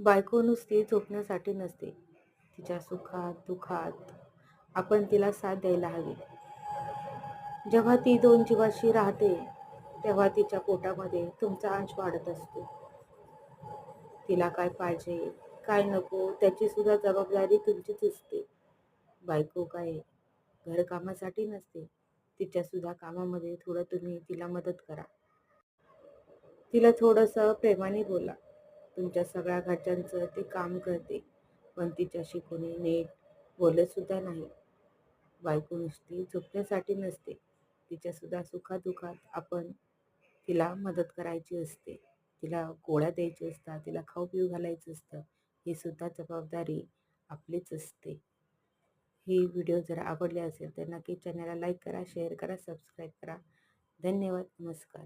बायको नुसती झोपण्यासाठी नसते. तिच्या सुखात, दुःखात आपण तिला साथ द्यायला हवी. जेव्हा ती दोन जीवाशी राहते, तेव्हा तिच्या पोटामध्ये तुमचा अंश वाढत असतो. तिला काय पाहिजे, काय नको त्याची सुद्धा जबाबदारी तुमचीच असते. बायको काय घरकामासाठी नसते. तिच्या सुद्धा कामामध्ये थोडं तुम्ही तिला मदत करा. तिला थोडंसं प्रेमाने बोला. तुमच्या सगळ्या घरच्यांचं ती काम करते, पण तिच्याशी कोणी नीट बोलत सुद्धा नाही. बायको नुसती झोपण्यासाठी नसते. तिच्यासुद्धा सुखादुःखात आपण तिला मदत करायची असते. तिला गोळ्या द्यायची असतात, तिला खाऊ पिऊ घालायचं असतं. ही सुद्धा जबाबदारी आपलीच असते. ही व्हिडिओ जर आवडली असेल तर नक्की चॅनलला लाईक करा, शेअर करा, सबस्क्राईब करा. धन्यवाद. नमस्कार.